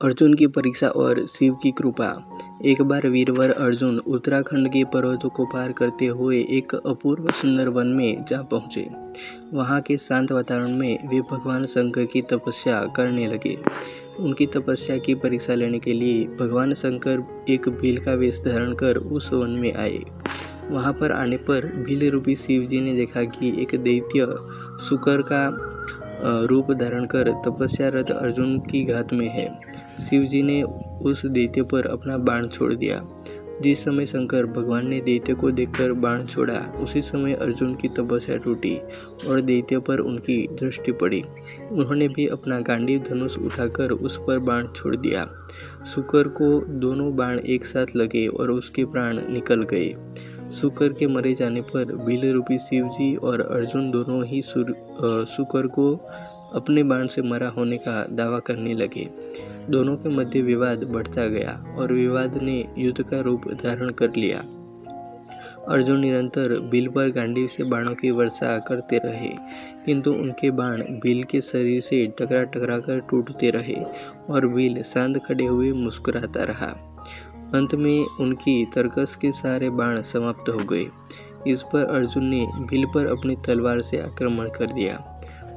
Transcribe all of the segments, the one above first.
अर्जुन की परीक्षा और शिव की कृपा। एक बार वीरवर अर्जुन उत्तराखंड के पर्वतों को पार करते हुए एक अपूर्व सुंदर वन में जा पहुँचे। वहाँ के शांत वातावरण में वे भगवान शंकर की तपस्या करने लगे। उनकी तपस्या की परीक्षा लेने के लिए भगवान शंकर एक भील का वेश धारण कर उस वन में आए। वहाँ पर आने पर भील रूपी शिव जी ने देखा कि एक दैत्य शुकर का रूप धारण कर तपस्यारत अर्जुन की घात में है। शिव जी ने उस दैत्य पर अपना बाण छोड़ दिया। जिस समय शंकर भगवान ने दैत्य को देखकर बाण छोड़ा, उसी समय अर्जुन की तपस्या टूटी और दैत्य पर उनकी दृष्टि पड़ी। उन्होंने भी अपना गांडीव धनुष उठाकर उस पर बाण छोड़ दिया। शुकर को दोनों बाण एक साथ लगे और उसके प्राण निकल गए। शुकर के मरे जाने पर भील रूपी शिव जी और अर्जुन दोनों ही शुकर को अपने बाण से मरा होने का दावा करने लगे। दोनों के मध्य विवाद बढ़ता गया और विवाद ने युद्ध का रूप धारण कर लिया। अर्जुन निरंतर भील पर गांडीव से बाणों की वर्षा करते रहे, किंतु उनके बाण भील के शरीर से टकरा टकरा कर टूटते रहे और भील शांत खड़े हुए मुस्कुराता रहा। अंत में उनकी तरकस के सारे बाण समाप्त हो गए। इस पर अर्जुन ने भील पर अपनी तलवार से आक्रमण कर दिया।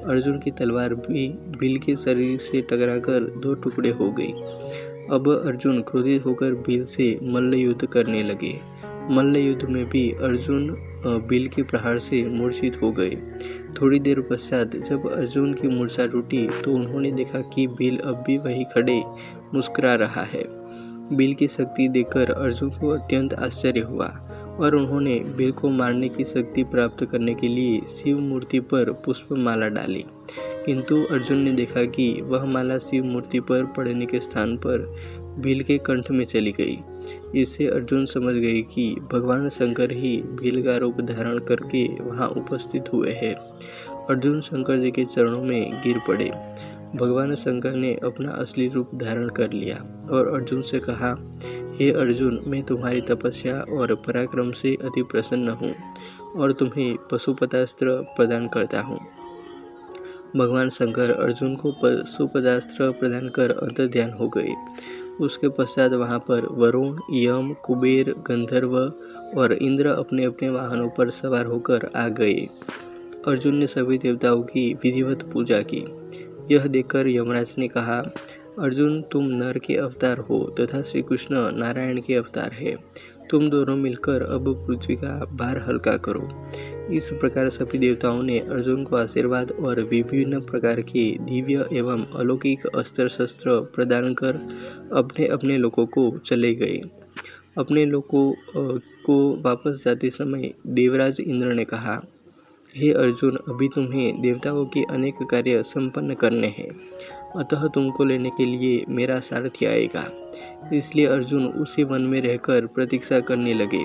अर्जुन की तलवार भी भील के शरीर से टकराकर दो टुकड़े हो गई। अब अर्जुन क्रोधित होकर भील से मल्ल युद्ध करने लगे। मल्ल युद्ध में भी अर्जुन भील के प्रहार से मूर्छित हो गए। थोड़ी देर पश्चात जब अर्जुन की मूर्छा टूटी तो उन्होंने देखा कि भील अब भी वहीं खड़े मुस्कुरा रहा है। भील की शक्ति देखकर अर्जुन को अत्यंत आश्चर्य हुआ और उन्होंने भील को मारने की शक्ति प्राप्त करने के लिए शिव मूर्ति पर पुष्पमाला डाली, किंतु अर्जुन ने देखा कि वह माला शिव मूर्ति पर पड़ने के स्थान पर भील के कंठ में चली गई। इससे अर्जुन समझ गए कि भगवान शंकर ही भील का रूप धारण करके वहां उपस्थित हुए हैं। अर्जुन शंकर जी के चरणों में गिर पड़े। भगवान शंकर ने अपना असली रूप धारण कर लिया और अर्जुन से कहा, हे अर्जुन, मैं तुम्हारी तपस्या और पराक्रम से अति प्रसन्न हूँ और तुम्हें पशुपतास्त्र प्रदान करता हूँ। भगवान शंकर अर्जुन को पशुपतास्त्र प्रदान कर अंतर्ध्यान हो गए। उसके पश्चात वहां पर वरुण, यम, कुबेर, गंधर्व और इंद्र अपने अपने वाहनों पर सवार होकर आ गए। अर्जुन ने सभी देवताओं की विधिवत पूजा की। यह देखकर यमराज ने कहा, अर्जुन, तुम नर के अवतार हो तथा श्री कृष्ण नारायण के अवतार है। तुम दोनों मिलकर अब पृथ्वी का भार हल्का करो। इस प्रकार सभी देवताओं ने अर्जुन को आशीर्वाद और विभिन्न प्रकार के दिव्य एवं अलौकिक अस्त्र शस्त्र प्रदान कर अपने अपने लोकों को चले गए। अपने लोकों को वापस जाते समय देवराज इंद्र ने कहा, हे अर्जुन, अभी तुम्हें देवताओं के अनेक कार्य संपन्न करने हैं, अतः तुमको लेने के लिए मेरा सारथी आएगा। इसलिए अर्जुन उसी वन में रहकर प्रतीक्षा करने लगे।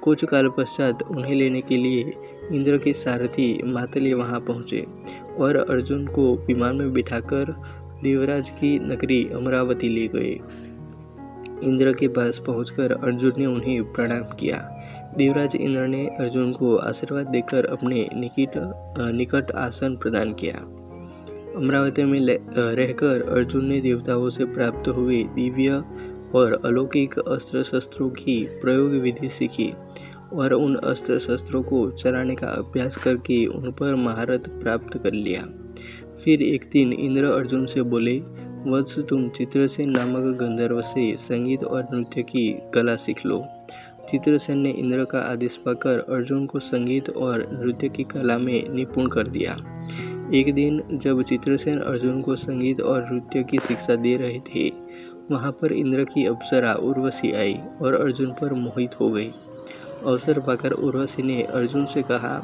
कुछ काल पश्चात उन्हें लेने के लिए इंद्र के सारथी मातली वहां पहुंचे और अर्जुन को विमान में बिठाकर देवराज की नगरी अमरावती ले गए। इंद्र के पास पहुंचकर अर्जुन ने उन्हें प्रणाम किया। देवराज इंद्र ने अर्जुन को आशीर्वाद देकर अपने निकट आसन प्रदान किया। अमरावती में रहकर अर्जुन ने देवताओं से प्राप्त हुए दिव्य और अलौकिक अस्त्र शस्त्रों की प्रयोग विधि सीखी और उन अस्त्र शस्त्रों को चलाने का अभ्यास करके उन पर महारत प्राप्त कर लिया। फिर एक दिन इंद्र अर्जुन से बोले, वत्स, तुम चित्रसेन नामक गंधर्व से संगीत और नृत्य की कला सीख लो। चित्रसेन ने इंद्र का आदेश पाकर अर्जुन को संगीत और नृत्य की कला में निपुण कर दिया। एक दिन जब चित्रसेन अर्जुन को संगीत और नृत्य की शिक्षा दे रहे थे, वहां पर इंद्र की अप्सरा उर्वशी आई और अर्जुन पर मोहित हो गई। अवसर पाकर उर्वशी ने अर्जुन से कहा,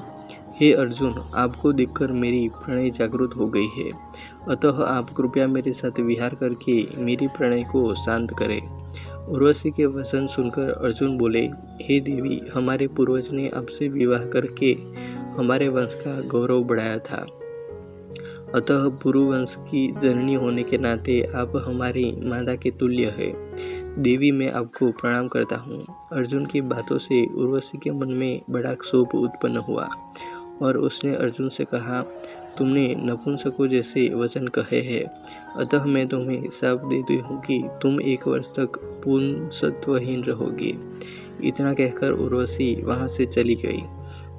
हे अर्जुन, आपको देखकर मेरी प्रणय जागृत हो गई है, अतः आप कृपया मेरे साथ विहार करके मेरी प्रणय को शांत करें। उर्वशी के वचन सुनकर अर्जुन बोले, हे देवी, हमारे पूर्वज ने आपसे विवाह करके हमारे वंश का गौरव बढ़ाया था, अतः पुरु वंश की जननी होने के नाते आप हमारी माता के तुल्य है। देवी, मैं आपको प्रणाम करता हूँ। अर्जुन की बातों से उर्वशी के मन में बड़ा क्षोभ उत्पन्न हुआ और उसने अर्जुन से कहा, तुमने नपुंसकों जैसे वचन कहे हैं, अतः मैं तुम्हें शाप देती हूँ कि तुम 1 वर्ष तक पुंसत्वहीन रहोगे। इतना कहकर उर्वशी वहाँ से चली गई।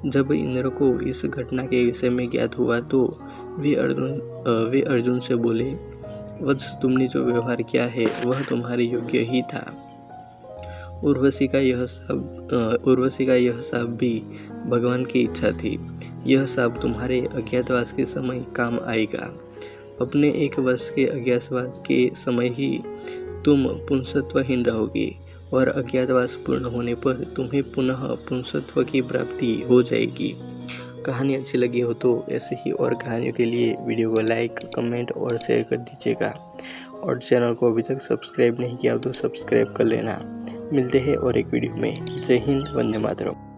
जब इंद्र को इस घटना के विषय में ज्ञात हुआ तो वे अर्जुन से बोले, वत्स, तुमने जो व्यवहार किया है वह तुम्हारे योग्य ही था। उर्वशी का यह शाप भी भगवान की इच्छा थी। यह शाप तुम्हारे अज्ञातवास के समय काम आएगा। अपने 1 वर्ष के अज्ञातवास के समय ही तुम पुंसत्वहीन रहोगे और अज्ञातवास पूर्ण होने पर तुम्हें पुनः पुंसत्व की प्राप्ति हो जाएगी। कहानी अच्छी लगी हो तो ऐसे ही और कहानियों के लिए वीडियो को लाइक, कमेंट और शेयर कर दीजिएगा। और चैनल को अभी तक सब्सक्राइब नहीं किया हो तो सब्सक्राइब कर लेना। मिलते हैं और एक वीडियो में। जय हिंद, वंदे मातरम।